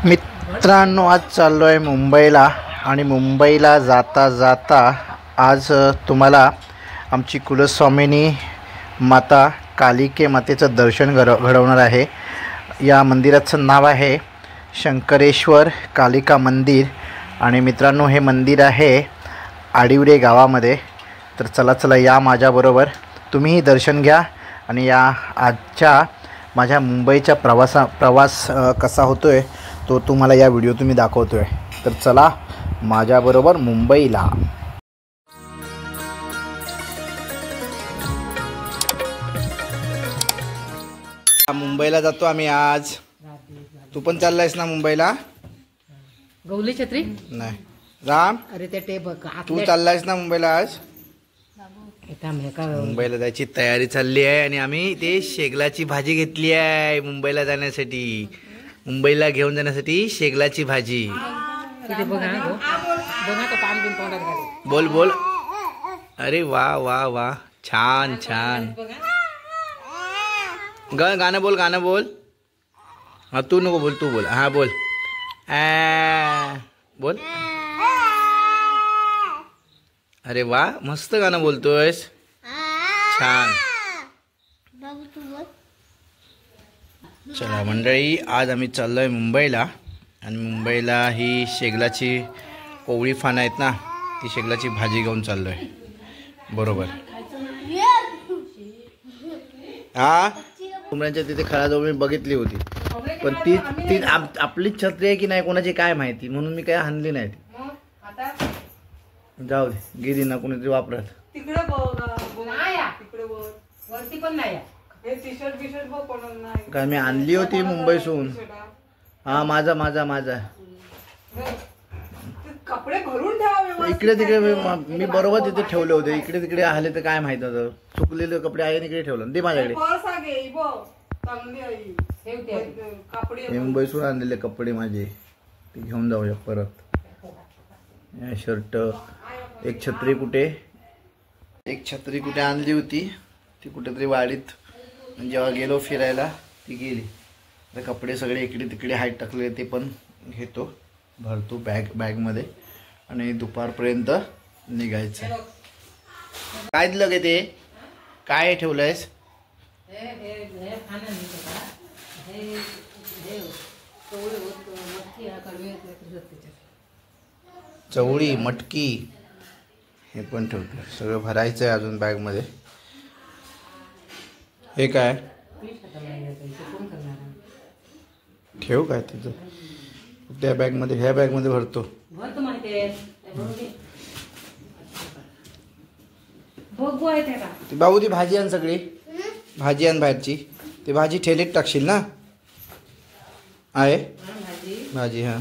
मित्रांनो, आज चाललो आहे मुंबईला आणि मुंबईला जाता जाता आज तुम्हाला आमची कुलस्वामिनी माता कालिके मातेचं दर्शन घडवणार आहे। या मंदिराचं नाव आहे शंकरेश्वर कालिका मंदिर आणि मित्रांनो हे मंदिर आहे आडिवरे गावामध्ये। तर चला या माझ्याबरोबर, तुम्हीही दर्शन घ्या आणि या आजच्या माझ्या मुंबईचा प्रवास कसा होतोय तो तुम्हाला या व्हिडिओ तुम्ही दाखवतोय। तर चला माझ्याबरोबर मुंबईला। मुंबईला जातो आम्ही आज। तू पण चाललायस ना मुंबईला? गौली छत्री नाही राम, अरे ते तू चाललायस ना मुंबईला आज? मुंबईला जायची तयारी चालली आहे आणि आम्ही ते शेगलाची भाजी घेतली आहे मुंबईला जाण्यासाठी। मुंबईला घेऊन जाण्यासाठी शेगलाची भाजी। बोल बोल, अरे वा वा वा, छान छान। गाणं बोल, गाणं बोल। हाँ तू नको बोल, तू बोल। हाँ बोल, बोल। अरे वा, मस्त गाणं बोलतोयस, छान। चला मंडळी, आज आम्ही चाललोय मुंबईला आणि मुंबईला ही शेगलाची कोवळी फान आहेत ना, ती शेगलाची भाजी घेऊन चाललोय बरोबर। हा कुंबड्यांच्या तिथे खळाजवळ मी बघितली होती, पण ती आपलीच छत्री आहे की नाही कोणाची काय माहिती, म्हणून मी काय हाणली नाही। जाऊ दे, गेली ना कोणीतरी वापरत। तिकडे वरती पण नाही, हे टी शर्ट बघ कोणाला नाही काय मी आणली होती मुंबईसून। हा माझा माझा माझा कपडे भरून ठेवा इकडे तिकडे मी बरोबर तिथे ठेवले होते, इकडे तिकडे आले तर काय माहित होतं, चुकलेले कपडे आहे इकडे ठेवलं दे माझ्याकडे। मी मुंबईसून आणलेले कपडे माझे ते घेऊन जाऊया परत। शर्ट, एक छत्री कुठे आणली होती, ती कुठेतरी वाडीत जेव्हा गेलो फिरायला ती गेली। तर कपडे सगळे इकडे तिकडे हाईट टाकले ते पण घेतो, भरतो बॅगमध्ये आणि दुपारपर्यंत निघायचं। काय दिलं गे ते, काय ठेवलंयस? चवळी, मटकी हे पण ठेवतो, सगळं भरायचं आहे अजून बॅगमध्ये। हे काय ठेव, काय तिथं त्या बॅगमध्ये, ह्या बॅगमध्ये भरतो। ती बाबू ती भाजी आण, सगळी भाजी आण बाहेरची, ती भाजी ठेलीत टाकशील ना? आहे भाजी, हा।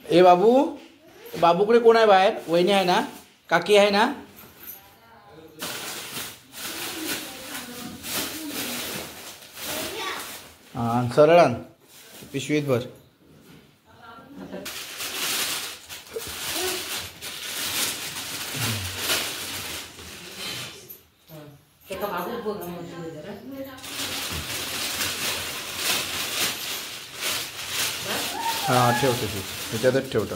ए बाबूकडे कोण आहे बाहेर? वहिनी आहे ना, काकी आहे ना? हा सरळ आण, पिशवीत भर। हा ठेवतो, त्याच्यातच ठेवतो।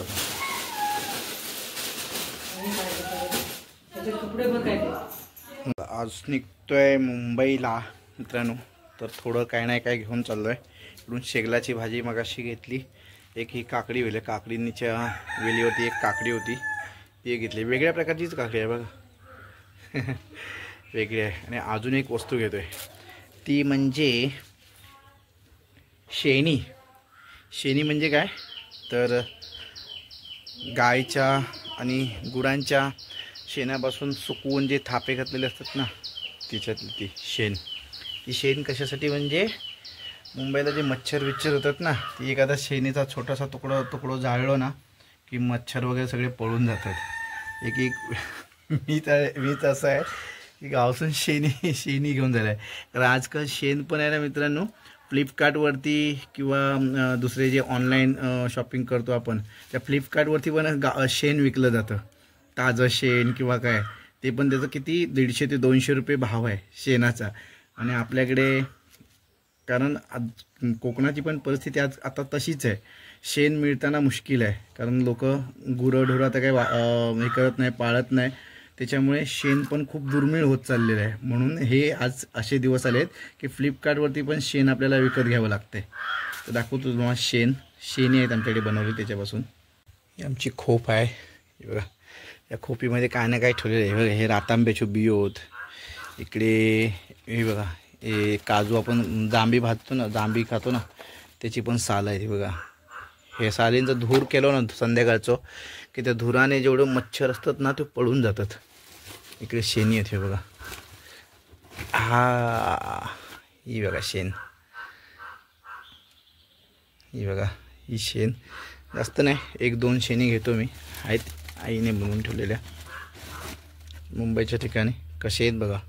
आज निघतोय मुंबईला मित्रांनो, तर थोडं काय नाही काय घेऊन चाललोय। इकडून शेगलाची भाजी मगाशी घेतली, एक ही काकडी वेली, काकडीच्या वेलीवरती एक काकडी होती ती घेतली, वेगळ्या प्रकारचीच काकडी आहे बघा वेगळी आहे। आणि अजून एक वस्तू घेतोय, ती म्हणजे शेणी। शेणी म्हणजे काय तर गायच्या आणि गुरांच्या शेणापासून सुकवून जे थापे घातलेले असतात ना, तिच्यातली ती शेण कशासाठी म्हणजे मुंबईला जे मच्छर होतात ना, ती एखादा शेणीचा छोटासा तुकडो जाळलो ना की मच्छर वगैरे सगळे पळून जातात। मीच असं आहे की गावातून शेणी घेऊन झालं आहे, कारण आजकाल शेण पण आहे ना मित्रांनो, फ्लिपकार्टवरती किंवा दुसरे जे ऑनलाईन शॉपिंग करतो आपण, त्या फ्लिपकार्टवरती पण शेण विकलं जातं, ताजं शेण किंवा काय, ते पण त्याचं किती 150 ते 200 रुपये भाव आहे शेणाचा। आणि आपल्याकडे कारण आज कोकणाची पण परिस्थिती आज आता तशीच आहे. शेण मिळताना मुश्किल आहे, कारण लोक गुरंढोरं आता काही हे करत नाही, पाळत नाही. त्याच्यामुळे शेण पण खूप दुर्मिळ होत चाललेलं आहे. म्हणून हे आज असे दिवस आले आहेत की फ्लिपकार्टवरती पण शेण आपल्याला विकत घ्यावं लागते. तर दाखवतो तुम्हाला शेणी आहेत आमच्याकडे बनवली त्याच्यापासून. ही आमची खोप आहे. हे बघा, या खोपीमध्ये काय ना काय ठेवलेलं आहे. बघा, हे रातांब्याचे बियोत. इकडे हे बघा, हे काजू आपण जांभी भाजतो ना, जांभी खातो ना, त्याची पण साल आहे. हे बघा, हे सालींचं धूर केलं ना संध्याकाळचं की त्या धुराने जेवढं मच्छर असतात ना ते पळून जातात. इकडे शेणी आहेत. हे बघा, ही बघा शेण. ही बघा, ही शेण जास्त नाही, 1-2 शेणी घेतो मी. आहेत आईने बनवून ठेवलेल्या मुंबईच्या ठिकाणी. कसे आहेत बघा.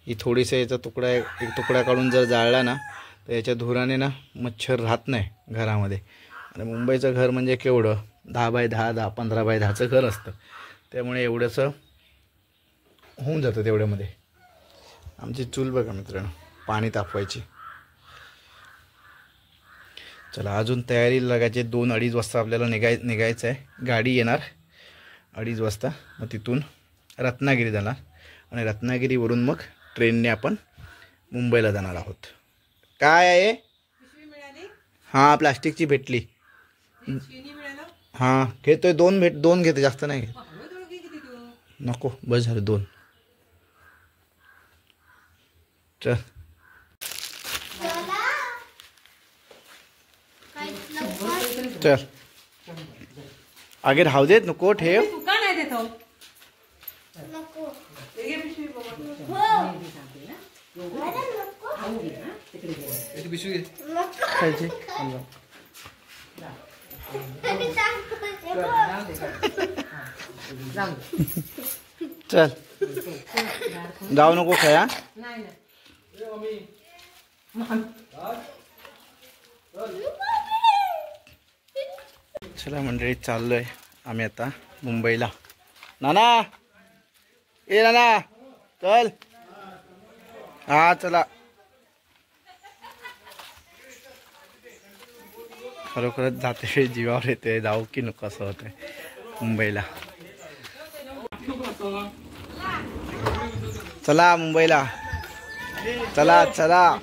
ही थोडीसा याचा तुकडा, एक तुकडा काढून जर जाळला ना तर याच्या धुराने ना मच्छर राहत नाही घरामध्ये. आणि मुंबईचं घर म्हणजे केवढं, 10x10, 15x10चं घर असतं. त्यामुळे एवढंसं होऊन जातं तेवढ्यामध्ये. आमची चूल बघा मित्रांनो, पाणी तापवायची. चला, अजून तयारी लागायची. 2-2:30 वाजता आपल्याला निघायचं आहे. गाडी येणार 2:30 वाजता. मग तिथून रत्नागिरी जाणार आणि रत्नागिरीवरून मग ट्रेनने आपण मुंबईला जाणार आहोत. काय आहे? हां, प्लास्टिकची भेटली. हां, घेतोय 2 घेते, जास्त नाही घेत. नको, बस झालं 2. चल, चल आगे राहू देत, नको ठेव. खायची चल, जाऊ नको खाया. चला मंडळी, चाललोय आम्ही आता मुंबईला. नाना, ए नाना, चल. हा चला. खरोखरच जाते जीवावर येते, जाऊ की नको असं होतंय मुंबईला. चला मुंबईला, चला चला.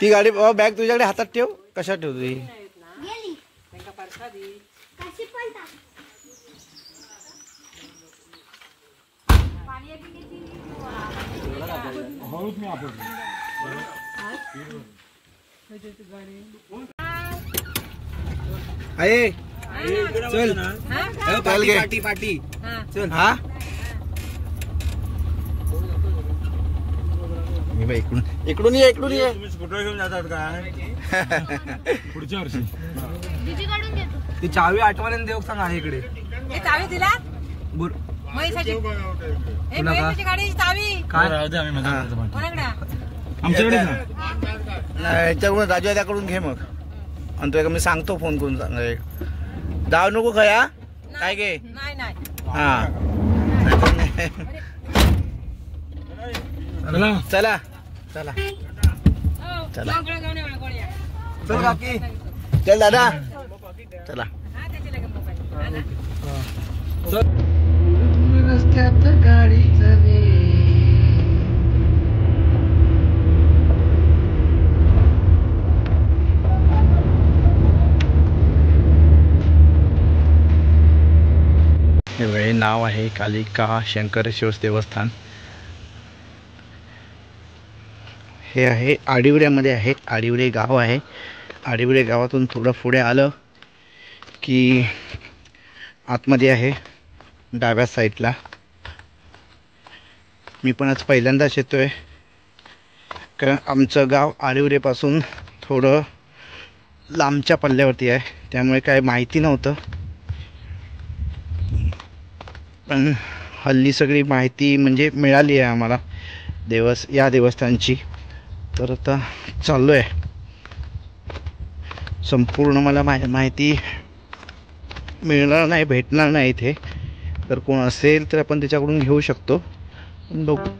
ती गाडी बॅग तुझ्याकडे हातात ठेव. कशात ठेवतो ही? आहे चल, चल गे पाटी पाटी. चल. हा मी बाई इकडून ये, इकडून ये. कुठे घेऊन जातात काय? पुढच्या वर्षी ती चावी आठवण देऊ सांग. आहे इकडे चावी दिला काय आमच्याकडे ह्याच्याकडून राजू त्याकडून घे मग. आणि तुला मी सांगतो फोन करून, सांग जाऊ नको खया काय गे. हा चला चला चला. चल काकी, चल दादा, चला. रस्त्यात गाडी चालली. हे नाव आहे कालिका शंकरेश्वर देवस्थान. हे आहे आडिवऱ्यामध्ये आहे. आडिवरे गाव आहे. आडिवरे गावातून थोडं पुढे आलं की आतमध्ये आहे डाव्या साईडला. मी पण आज पहिल्यांदाच येतोय, कारण आमचं गाव आडिवरेपासून थोडं लांबच्या पल्ल्यावरती आहे. त्यामुळे काय माहिती नव्हतं, पण हल्ली सगळी माहिती म्हणजे मिळाली आहे आम्हाला या देवस्थानची. तर आता चाललो आहे. संपूर्ण मला माहिती मिळणार नाही, भेटणार नाही इथे. तर कोण असेल तर आपण त्याच्याकडून घेऊ शकतो. बघू.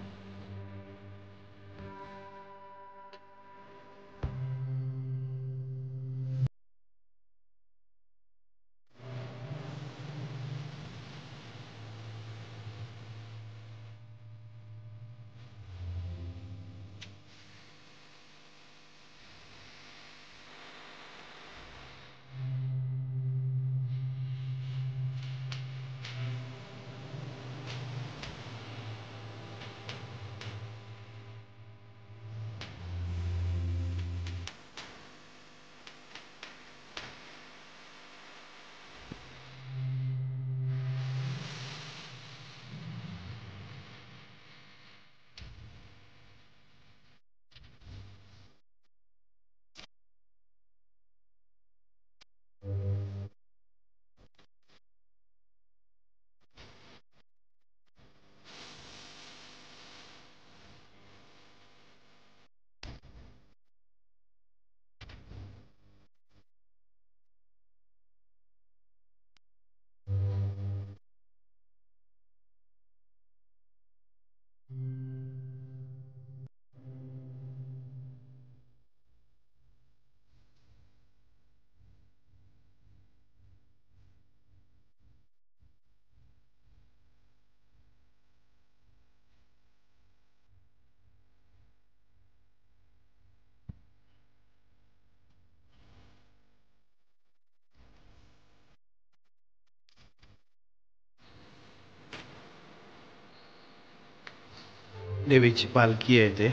देवीची पालखी आहे ते.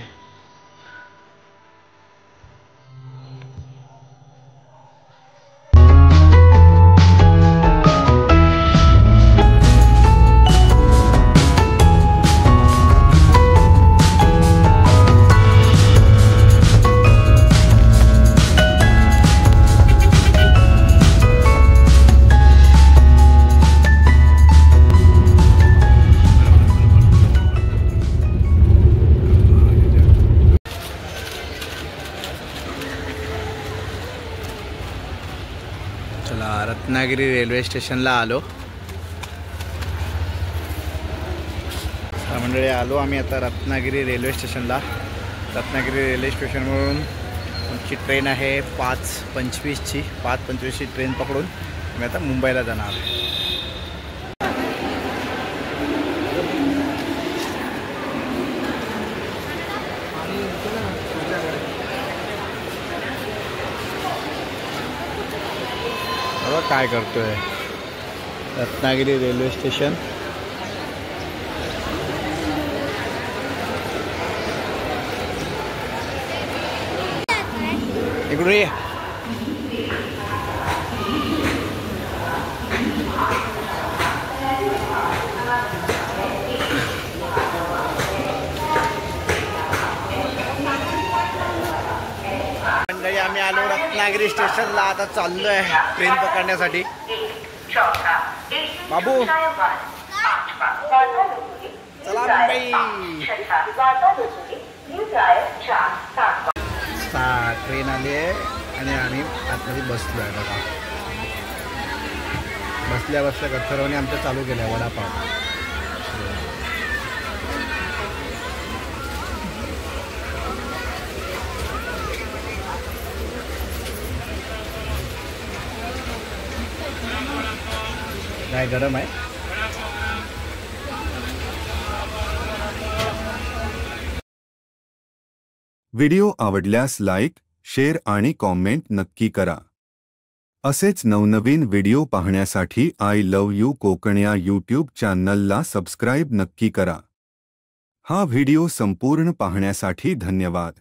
चला, रत्नागिरी रेल्वे स्टेशनला आलो. मंडळी आलो आम्ही आता रत्नागिरी रेल्वे स्टेशनला. रत्नागिरी रेल्वे स्टेशनवरून आमची ट्रेन आहे 5:25ची. 5:25ची ट्रेन पकडून मी आता मुंबईला जाणार. बघा काय करतोय. Ratnagiri railway station. इकडे ये. मंडळी आम्ही आलो रत्नागिरी स्टेशनला. आता चाललोय ट्रेन पकडण्यासाठी. बाबू चला मुंबई. ट्रेन आली आहे आणि आम्ही आतमध्ये बसलो आहे. बघा बसल्या बसल्या गथरवणी आमचं चालू केलं आहे वडापाव. काय गरम आहे. व्हिडिओ आवडल्यास लाईक, शेअर आणि कॉमेंट नक्की करा. असेच नवनवीन व्हिडिओ पाहण्यासाठी आय लव्ह यू कोकण या यूट्यूब चॅनलला सबस्क्राईब नक्की करा. हा व्हिडिओ संपूर्ण पाहण्यासाठी धन्यवाद.